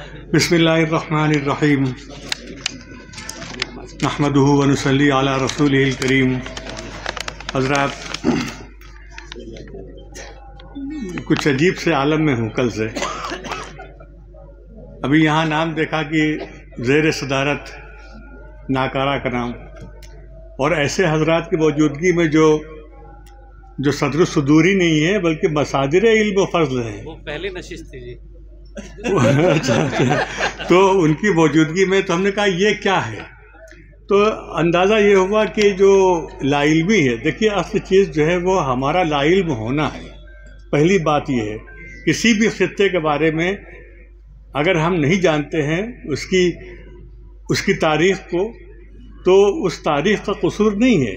بسم اللہ الرحمن الرحیم نحمدہ ونصلی علی رسولہ الکریم۔ حضرات، کچھ عجیب سے عالم میں ہوں کل سے۔ ابھی یہاں نام دیکھا کہ زیر صدارت ناکارہ کا نام، اور ایسے حضرات کی موجودگی میں جو صدر الصدوری نہیں ہے بلکہ مصادر علم و فضل ہیں، وہ پہلے نشست تھی جی۔ تو ان کی موجودگی میں تو ہم نے کہا یہ کیا ہے، تو اندازہ یہ ہوا کہ جو لا علمی ہے، دیکھیے اصل چیز جو ہے وہ ہمارا لا علم ہونا ہے۔ پہلی بات یہ ہے، کسی بھی خطے کے بارے میں اگر ہم نہیں جانتے ہیں اس کی تاریخ کو، تو اس تاریخ کا قصور نہیں ہے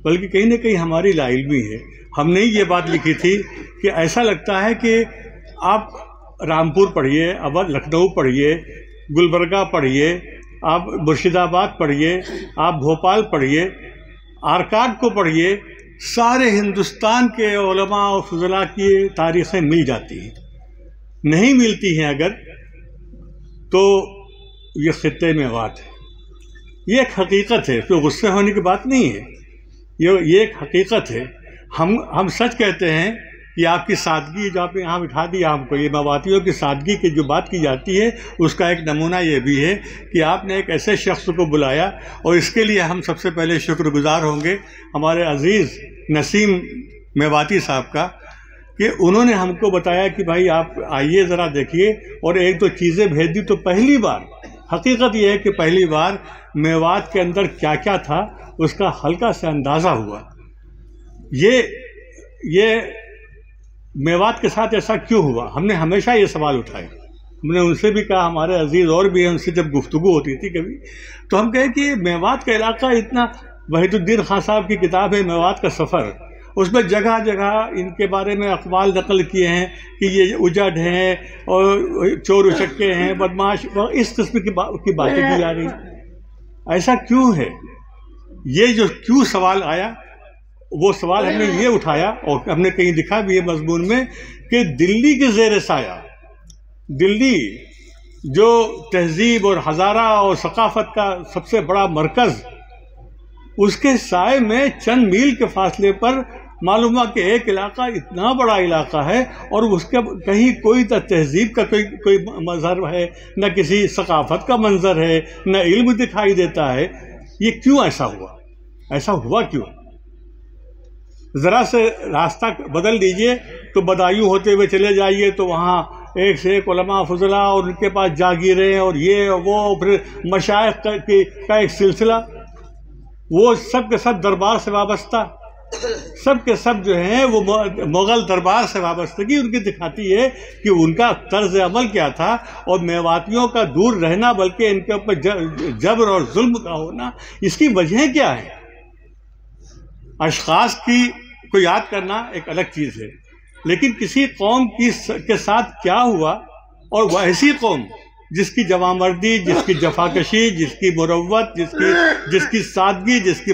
بلکہ کہیں نہ کہیں ہماری لا علمی ہے۔ ہم نے یہ بات لکھی تھی کہ ایسا لگتا ہے کہ آپ رامپور پڑھیے، اب لکھنؤ پڑھیے، گلبرگہ پڑھیے، آپ مرشد آباد پڑھیے، آپ بھوپال پڑھیے، آرکاڈ کو پڑھیے، سارے ہندوستان کے علماء و فضلاء کی تاریخیں مل جاتی ہیں۔ نہیں ملتی ہیں اگر تو یہ خطے میں بات ہے، یہ ایک حقیقت ہے، تو غصے ہونے کی بات نہیں ہے، یہ ایک حقیقت ہے۔ ہم سچ کہتے ہیں کہ آپ کی سادگی جو آپ نے یہاں بٹھا دی ہم کو، یہ مواتیوں کی سادگی کی جو بات کی جاتی ہے اس کا ایک نمونہ یہ بھی ہے کہ آپ نے ایک ایسے شخص کو بلایا، اور اس کے لیے ہم سب سے پہلے شکر گزار ہوں گے ہمارے عزیز نسیم میواتی صاحب کا، کہ انہوں نے ہم کو بتایا کہ بھائی آپ آئیے ذرا دیکھیے، اور ایک دو چیزیں بھیج دی۔ تو پہلی بار حقیقت یہ ہے کہ پہلی بار میوات کے اندر کیا کیا تھا اس کا ہلکا سے اندازہ ہوا۔ یہ میوات کے ساتھ ایسا کیوں ہوا؟ ہم نے ہمیشہ یہ سوال اٹھائے، ہم نے ان سے بھی کہا، ہمارے عزیز اور بھی ہیں، ان سے جب گفتگو ہوتی تھی کبھی، تو ہم کہیں کہ میوات کا علاقہ اتنا، وحید الدین خان صاحب کی کتاب ہے میوات کا سفر، اس میں جگہ جگہ ان کے بارے میں اقوال نقل کیے ہیں کہ یہ اجڑ ہیں اور چور اچکے ہیں، بدماش، اس قسم کی باتیں کی جا رہی ہیں۔ ایسا کیوں ہے؟ یہ جو کیوں سوال آیا، وہ سوال ہم نے یہ اٹھایا، اور ہم نے کہیں لکھا بھی ہے مضمون میں کہ دلی کے زیر سایہ، دلی جو تہذیب اور حضارہ اور ثقافت کا سب سے بڑا مرکز، اس کے سائے میں چند میل کے فاصلے پر معلوم ہوا کہ ایک علاقہ اتنا بڑا علاقہ ہے، اور اس کے کہیں کوئی نہ تہذیب کا کوئی مظہر ہے، نہ کسی ثقافت کا منظر ہے، نہ علم دکھائی دیتا ہے۔ یہ کیوں ایسا ہوا؟ ایسا ہوا کیوں؟ ذرا سے راستہ بدل دیجئے تو بدایوں ہوتے ہوئے چلے جائیے تو وہاں ایک سے ایک علماء فضلاء اور ان کے پاس جاگیریں اور یہ وہ، پھر مشائخ کا ایک سلسلہ، وہ سب کے سب دربار سے وابستہ، سب کے سب جو ہیں وہ مغل دربار سے وابستگی ان کی دکھاتی ہے کہ ان کا طرز عمل کیا تھا، اور میواتیوں کا دور رہنا بلکہ ان کے اوپر جبر اور ظلم کا ہونا، اس کی وجہ کیا ہے؟ اشخاص کو یاد کرنا ایک الگ چیز ہے، لیکن کسی قوم کے ساتھ کیا ہوا، اور وہ ایسی قوم جس کی جوانمردی، جس کی جفاکشی، جس کی مروت، جس کی سادگی، جس کی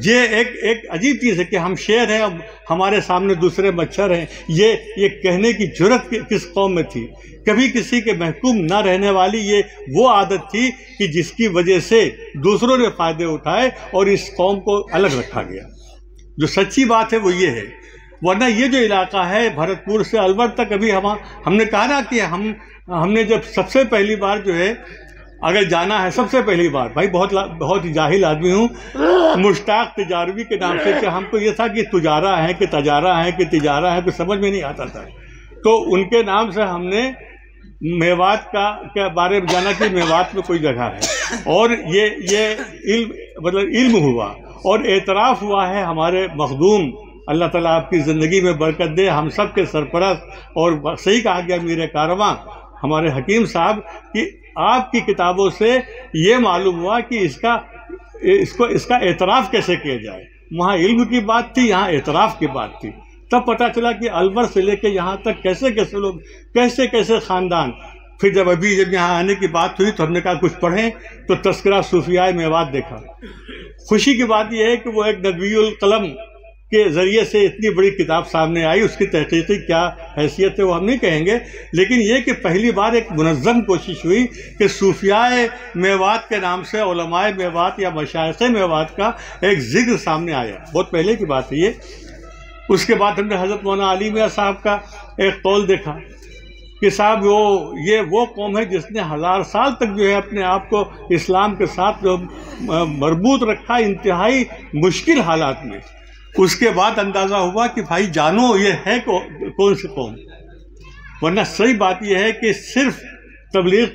یہ ایک عجیب چیز ہے کہ ہم شیر ہیں، ہمارے سامنے دوسرے مچھر ہیں۔ یہ کہنے کی جرت کس قوم میں تھی؟ کبھی کسی کے محکوم نہ رہنے والی یہ وہ عادت تھی کہ جس کی وجہ سے دوسروں نے فائدے اٹھائے اور اس قوم کو الگ رکھا گیا۔ جو سچی بات ہے وہ یہ ہے، ورنہ یہ جو علاقہ ہے بھرتپور سے الور تک، ابھی ہم نے کہا نا کہ ہم نے جب سب سے پہلی بار جو ہے اگر جانا ہے، سب سے پہلی بار، بھائی بہت جاہل آدمی ہوں، مشتاق تجاروی کے نام سے، کہ ہم کو یہ تھا کہ تجارہ ہیں کہ تجارہ ہیں کہ تجارہ ہیں، کچھ سمجھ میں نہیں آتا تھا، تو ان کے نام سے ہم نے میوات کے بارے میں جانا کہ میوات میں کوئی جگہ ہے، اور یہ علم ہوا اور اعتراف ہوا ہے ہمارے مخدوم، اللہ تعالیٰ آپ کی زندگی میں برکت دے، ہم سب کے سرپرست، اور صحیح کہا گیا میرے کارواں ہمارے حکیم صاحب کہ آپ کی کتابوں سے یہ معلوم ہوا کہ اس کا اعتراف کیسے کیا جائے۔ وہاں علم کی بات تھی، یہاں اعتراف کی بات تھی، تب پتہ چلا کہ الور سے لے کے یہاں تک کیسے کیسے لوگ، کیسے کیسے خاندان۔ پھر جب یہاں آنے کی بات ہوئی تو ہم نے کہا کچھ پڑھیں، تو تذکرہ صوفیاء میوات دیکھا۔ خوشی کی بات یہ ہے کہ وہ ایک ندوی القلم کے ذریعے سے اتنی بڑی کتاب سامنے آئی، اس کی تحقیقی کیا حیثیت ہے وہ ہم نہیں کہیں گے، لیکن یہ کہ پہلی بار ایک منظم کوشش ہوئی کہ صوفیاء میوات کے نام سے علماء میوات یا مشائخ میوات کا ایک ذکر سامنے آیا، بہت پہلے کی بات ہے یہ۔ اس کے بعد ہم نے حضرت مولانا علی میاں صاحب کا ایک قول دیکھا کہ صاحب وہ قوم ہے جس نے 1000 سال تک جو ہے اپنے آپ کو اسلام کے ساتھ جو مربوط رکھا انتہائی مشکل حالات میں۔ اس کے بعد اندازہ ہوا کہ بھائی جانو یہ ہے کون سی قوم، ورنہ صحیح بات یہ ہے کہ صرف تبلیغ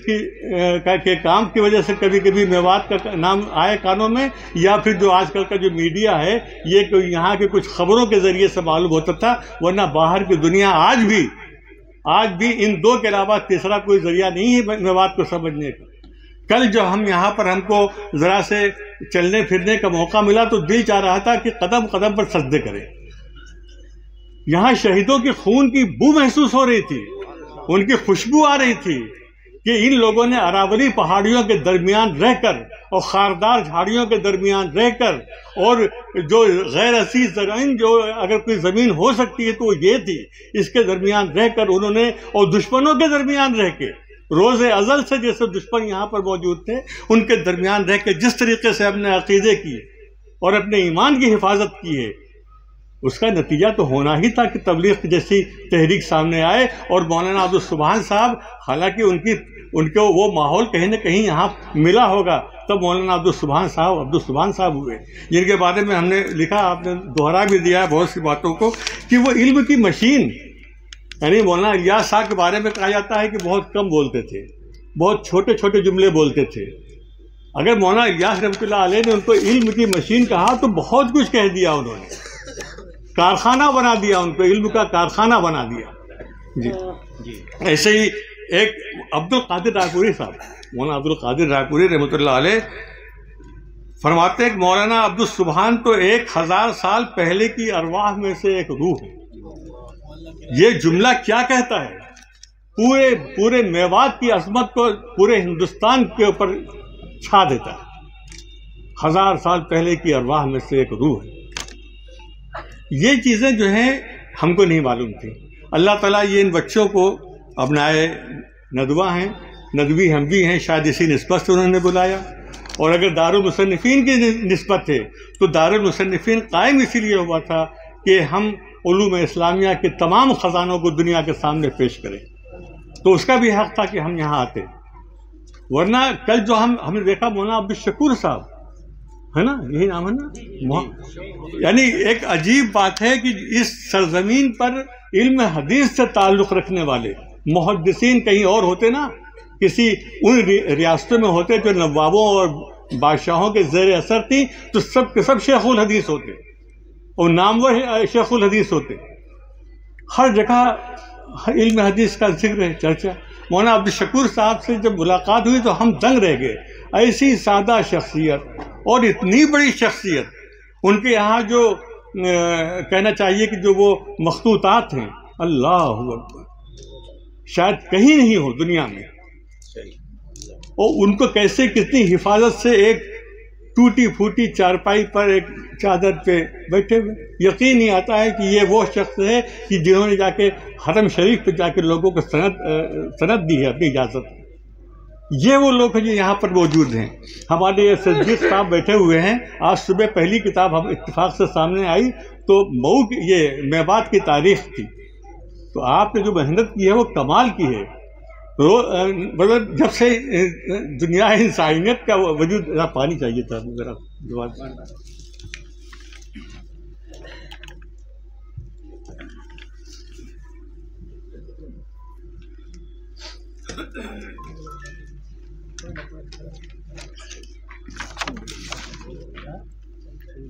کے کام کی وجہ سے کبھی کبھی میوات کا نام آئے کانوں میں، یا پھر جو آج کل کا جو میڈیا ہے یہ کہ یہاں کے کچھ خبروں کے ذریعے سے معلوم ہوتا تھا، ورنہ باہر کی دنیا آج بھی ان دو کے علاوہ تیسرا کوئی ذریعہ نہیں ہے میوات کو سمجھنے کا۔ کل جو ہم کو ذرا سے چلنے پھرنے کا موقع ملا تو دل چاہ رہا تھا کہ قدم قدم پر سجدے کریں۔ یہاں شہیدوں کے خون کی بو محسوس ہو رہی تھی، ان کی خوشبو آ رہی تھی کہ ان لوگوں نے اراولی پہاڑیوں کے درمیان رہ کر اور خاردار جھاڑیوں کے درمیان رہ کر، اور جو غیر حسین زمین جو اگر کوئی زمین ہو سکتی ہے تو وہ یہ تھی، اس کے درمیان رہ کر انہوں نے، اور دشمنوں کے درمیان رہ کے، روز ازل سے جیسے دشمن یہاں پر موجود تھے ان کے درمیان رہ کے جس طریقے سے ہم نے عقیدے کی اور اپنے ایمان کی حفاظت کی ہے، اس کا نتیجہ تو ہونا ہی تھا کہ تبلیغ جیسی تحریک سامنے آئے۔ اور مولانا عبدالسبحان صاحب، حالانکہ ان کو وہ ماحول کہیں نہ کہیں یہاں ملا ہوگا، تب مولانا عبدالسبحان صاحب ہوئے، جن کے بارے میں ہم نے لکھا، آپ نے دوہرا بھی دیا ہے بہت سی باتوں کو، کہ وہ علم کی مشین، یعنی مولانا الیاس صاحب کے بارے میں کہا جاتا ہے کہ بہت کم بولتے تھے، بہت چھوٹے چھوٹے جملے بولتے تھے۔ اگر مولانا الیاس رحمۃ اللہ علیہ نے ان کو علم کی مشین کہا تو بہت کچھ کہہ دیا، انہوں نے کارخانہ بنا دیا، ان کو علم کا کارخانہ بنا دیا۔ جی ایسے ہی ایک عبدالقادر رائے صاحب، مولانا عبدالقادر رائے رحمۃ اللہ علیہ فرماتے ہیں کہ مولانا عبدالسبحان تو 1000 سال پہلے کی ارواح میں سے ایک روح ہے۔ یہ جملہ کیا کہتا ہے؟ پورے میوات کی عظمت کو پورے ہندوستان کے اوپر چھا دیتا ہے۔ 1000 سال پہلے کی ارواح میں سے ایک روح ہے۔ یہ چیزیں جو ہیں ہم کو نہیں معلوم تھی۔ اللہ تعالیٰ یہ ان بچوں کو ابنائے ندوہ ہیں، ندوی ہم بھی ہیں، شاید اسی نسبت سے انہوں نے بلایا، اور اگر دارالمصنفین کی نسبت ہے تو دارالمصنفین قائم اسی لیے ہوا تھا کہ ہم علوم اسلامیہ کے تمام خزانوں کو دنیا کے سامنے پیش کریں، تو اس کا بھی حق تھا کہ ہم یہاں آتے، ورنہ کل جو ہم نے دیکھا مولانا عبدالشکور صاحب ہے نا، یہی نام ہے نا، یعنی ایک عجیب بات ہے کہ اس سرزمین پر علم حدیث سے تعلق رکھنے والے محدثین کہیں اور ہوتے نا، کسی ان ریاستوں میں ہوتے جو نوابوں اور بادشاہوں کے زیر اثر تھی، تو سب کے سب شیخ الحدیث ہوتے اور نامور شیخ الحدیث ہوتے، ہر جگہ علم حدیث کا ذکر ہے، چرچا۔ مولانا عبدالشکور صاحب سے جب ملاقات ہوئی تو ہم دنگ رہ گئے، ایسی سادہ شخصیت اور اتنی بڑی شخصیت، ان کے یہاں جو کہنا چاہیے کہ جو وہ مخطوطات ہیں، اللہ اکبر، شاید کہیں نہیں ہو دنیا میں، اور ان کو کیسے کتنی حفاظت سے ایک ٹوٹی پھوٹی چارپائی پر ایک چادر پہ بیٹھے ہوئے، یقین نہیں آتا ہے کہ یہ وہ شخص ہے کہ جنہوں نے جا کے حرم شریف پہ جا کے لوگوں کو سند دی ہے اپنی اجازت۔ یہ وہ لوگ ہیں جو یہاں پر موجود ہیں۔ ہمارے یہ صدیق صاحب بیٹھے ہوئے ہیں، آج صبح پہلی کتاب ہم اتفاق سے سامنے آئی تو مئو یہ میوات کی تاریخ تھی، تو آپ نے جو محنت کی ہے وہ کمال کی ہے۔ مطلب جب سے دنیا انسانیت کا وجود، پانی چاہیے تھا ذرا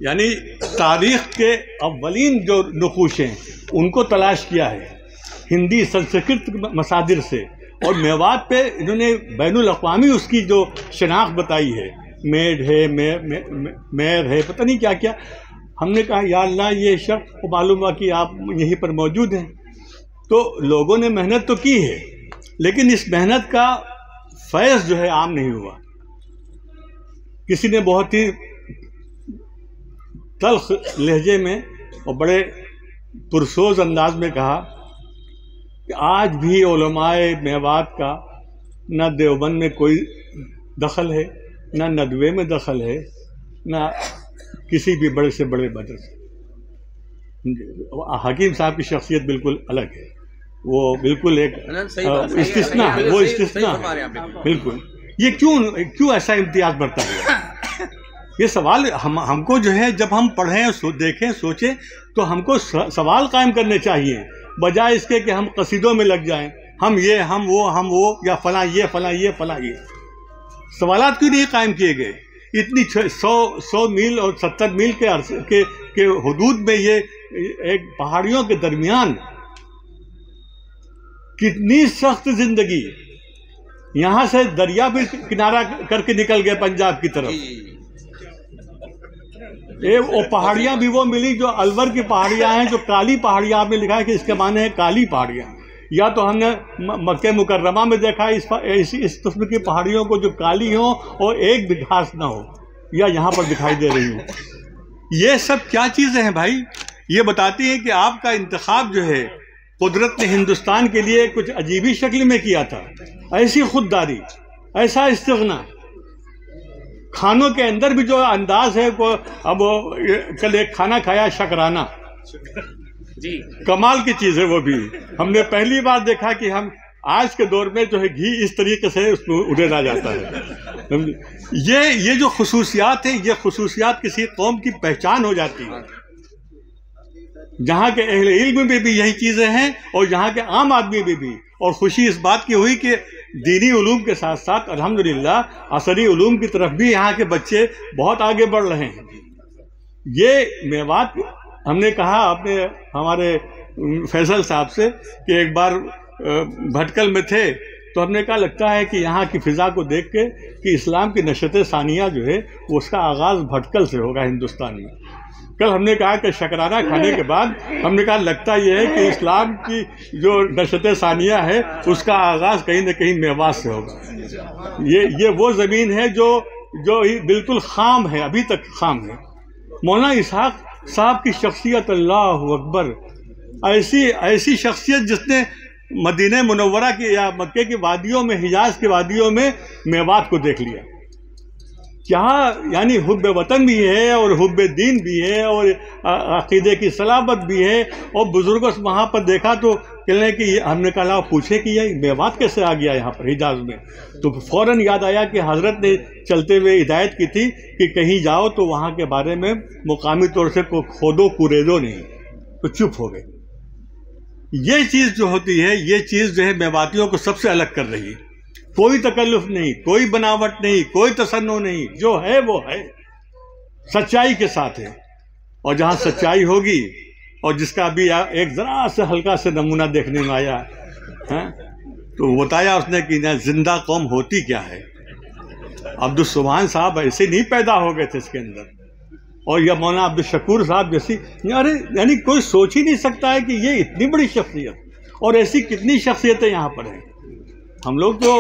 یعنی تاریخ کے اولین جو نقوش ہیں ان کو تلاش کیا ہے ہندی سنسکرت مصادر سے، اور میوات پہ انہوں نے بین الاقوامی اس کی جو شناخت بتائی ہے، میڈ ہے، میر ہے، پتہ نہیں کیا کیا۔ ہم نے کہا یا اللہ یہ شخص کو معلوم ہوا کہ آپ یہیں پر موجود ہیں، تو لوگوں نے محنت تو کی ہے لیکن اس محنت کا فیض جو ہے عام نہیں ہوا۔ کسی نے بہت ہی تلخ لہجے میں اور بڑے پرسوز انداز میں کہا کہ آج بھی علماء میوات کا نہ دیوبند میں کوئی دخل ہے، نہ ندوے میں دخل ہے، نہ کسی بھی بڑے سے بڑے مدرسے۔ حکیم صاحب کی شخصیت بالکل الگ ہے، وہ بالکل ایک استثناء ہے، وہ استثناء ہے بالکل۔ یہ کیوں ایسا امتیاز برتا ہے؟ یہ سوال ہم کو جو ہے جب ہم پڑھیں، دیکھیں، سوچیں تو ہم کو سوال قائم کرنے چاہیے، بجائے اس کے کہ ہم قصیدوں میں لگ جائیں، ہم یہ، ہم وہ، یا فلاں یہ، فلاں یہ، فلاں یہ۔ سوالات کیوں نہیں قائم کیے گئے؟ اتنی 100 میل اور 70 میل کے حدود میں یہ ایک پہاڑیوں کے درمیان کتنی سخت زندگی، یہاں سے دریا بھی کنارہ کر کے نکل گئے پنجاب کی طرف، وہ پہاڑیاں بھی وہ ملی جو الور کی پہاڑیاں ہیں، جو کالی پہاڑیاں، آپ نے لکھا ہے کہ اس کے معنی ہے کالی پہاڑیاں۔ یا تو ہم نے مکہ مکرمہ میں دیکھا اس قسم کی پہاڑیوں کو جو کالی ہوں اور ایک بھی گھاس نہ ہو، یا یہاں پر دکھائی دے رہی ہوں۔ یہ سب کیا چیزیں ہیں بھائی؟ یہ بتاتی ہیں کہ آپ کا انتخاب جو ہے قدرت نے ہندوستان کے لیے کچھ عجیبی شکل میں کیا تھا، ایسی خودداری، ایسا استغنا، کھانوں کے اندر بھی جو انداز ہے، اب کل ایک کھانا کھایا شکرانہ، کمال کی چیز ہے وہ بھی۔ ہم نے پہلی بار دیکھا کہ ہم آج کے دور میں جو ہے گھی اس طریقے سے اس میں اڑیلا جاتا ہے۔ یہ جو خصوصیات ہیں، یہ خصوصیات کسی قوم کی پہچان ہو جاتی ہے۔ جہاں کے اہل علم میں بھی یہی چیزیں ہیں اور یہاں کے عام آدمی میں بھی، اور خوشی اس بات کی ہوئی کہ دینی علوم کے ساتھ ساتھ الحمدللہ عصری علوم کی طرف بھی یہاں کے بچے بہت آگے بڑھ رہے ہیں۔ یہ میوات، ہم نے کہا اپنے ہمارے فیصل صاحب سے کہ ایک بار بھٹکل میں تھے تو ہم نے کہا لگتا ہے کہ یہاں کی فضا کو دیکھ کے کہ اسلام کی نشت ثانیہ جو ہے اس کا آغاز بھٹکل سے ہوگا ہندوستان میں۔ کل ہم نے کہا کہ شکرانہ کھانے کے بعد ہم نے کہا لگتا یہ ہے کہ اسلام کی جو نشت ثانیہ ہے اس کا آغاز کہیں نہ کہیں میوات سے ہوگا۔ یہ وہ زمین ہے جو بالکل خام ہے، ابھی تک خام ہے۔ مولانا اسحاق صاحب کی شخصیت، اللہ اکبر، ایسی شخصیت جس نے مدینہ منورہ کی یا مکے کی وادیوں میں، حجاز کی وادیوں میں میوات کو دیکھ لیا۔ کیا یعنی حب وطن بھی ہے اور حب دین بھی ہے اور عقیدے کی صلابت بھی ہے، اور بزرگوں سے وہاں پر دیکھا تو کہنے کہ ہم نے کہا پوچھے کہ یہ میوات کیسے آ گیا یہاں پر حجاز میں، تو فوراً یاد آیا کہ حضرت نے چلتے ہوئے ہدایت کی تھی کہ کہیں جاؤ تو وہاں کے بارے میں مقامی طور سے کھودو کوریدو نہیں، تو چپ ہو گئے۔ یہ چیز جو ہوتی ہے، یہ چیز جو ہے میواتیوں کو سب سے الگ کر رہی ہے۔ کوئی تکلف نہیں، کوئی بناوٹ نہیں، کوئی تصنع نہیں، جو ہے وہ ہے، سچائی کے ساتھ ہے۔ اور جہاں سچائی ہوگی، اور جس کا ابھی ایک ذرا سے ہلکا سے نمونہ دیکھنے میں آیا تو بتایا اس نے کہ زندہ قوم ہوتی کیا ہے۔ عبدالسبحان صاحب ایسے نہیں پیدا ہو گئے تھے اس کے اندر، اور یہ مولانا عبدالشکور صاحب جیسی، یعنی کوئی سوچ ہی نہیں سکتا ہے کہ یہ اتنی بڑی شخصیت، اور ایسی کتنی شخصیتیں یہاں پر ہیں۔ ہم لوگ تو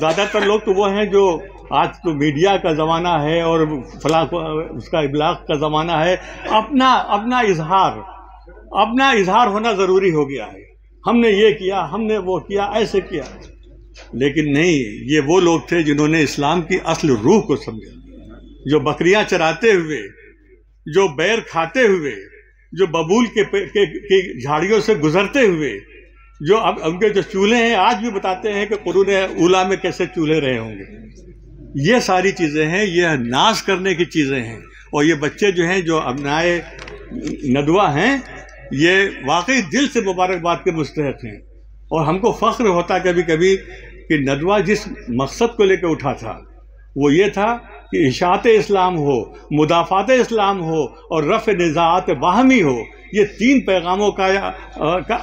زیادہ تر لوگ تو وہ ہیں جو آج تو میڈیا کا زمانہ ہے اور فلاں اس کا ابلاغ کا زمانہ ہے، اپنا اظہار ہونا ضروری ہو گیا ہے۔ ہم نے یہ کیا، ہم نے وہ کیا، ایسے کیا، لیکن نہیں، یہ وہ لوگ تھے جنہوں نے اسلام کی اصل روح کو سمجھا، جو بکریاں چراتے ہوئے، جو بیر کھاتے ہوئے، جو ببول کے جھاڑیوں سے گزرتے ہوئے، جو اب ان کے جو چولہے ہیں آج بھی بتاتے ہیں کہ قرون اولیٰ میں کیسے چولہے رہے ہوں گے۔ یہ ساری چیزیں ہیں، یہ ناز کرنے کی چیزیں ہیں، اور یہ بچے جو ہیں جو ابنائے ندوہ ہیں، یہ واقعی دل سے مبارکباد کے مستحق ہیں۔ اور ہم کو فخر ہوتا کبھی کبھی کہ ندوہ جس مقصد کو لے کے اٹھا تھا وہ یہ تھا کہ اشاعت اسلام ہو، مدافعات اسلام ہو اور رفع نزاعات باہمی ہو۔ یہ تین پیغاموں کا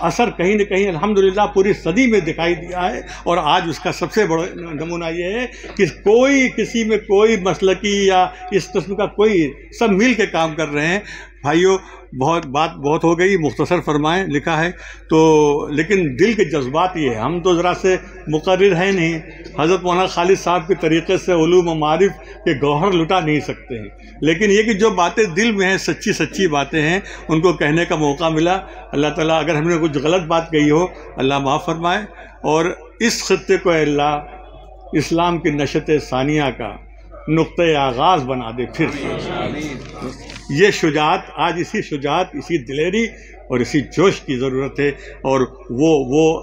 اثر کہیں نہ کہیں الحمدللہ پوری صدی میں دکھائی دیا ہے، اور آج اس کا سب سے بڑا نمونہ یہ ہے کہ کوئی کسی میں کوئی مسلکی یا اس قسم کا کوئی، سب مل کے کام کر رہے ہیں۔ بھائیو، بہت ہو گئی، مختصر فرمائیں، لکھا ہے تو، لیکن دل کے جذبات یہ ہے، ہم تو ذرا سے مقرر ہیں نہیں، حضرت مولانا خالد صاحب کے طریقے سے علوم و معارف کے گوہر لٹا نہیں سکتے ہیں، لیکن یہ کہ جو باتیں دل میں ہیں، سچی سچی باتیں ہیں، ان کو کہنے کا موقع ملا۔ اللہ تعالیٰ اگر ہم نے کچھ غلط بات کہی ہو اللہ معاف فرمائے، اور اس خطے کو اے اللہ اسلام کی نشت ثانیہ کا نقطۂ آغاز بنا دے پھر سے۔ یہ شجاعت، آج اسی شجاعت، اسی دلیری اور اسی جوش کی ضرورت ہے، اور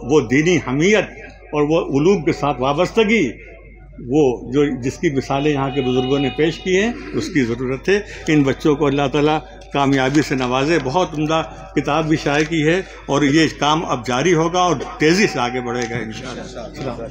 وہ دینی حمیت اور وہ علوم کے ساتھ وابستگی، وہ جو جس کی مثالیں یہاں کے بزرگوں نے پیش کی ہیں، اس کی ضرورت ہے۔ ان بچوں کو اللہ تعالیٰ کامیابی سے نوازے۔ بہت عمدہ کتاب بھی شائع کی ہے، اور یہ کام اب جاری ہوگا اور تیزی سے آگے بڑھے گا انشاءاللہ۔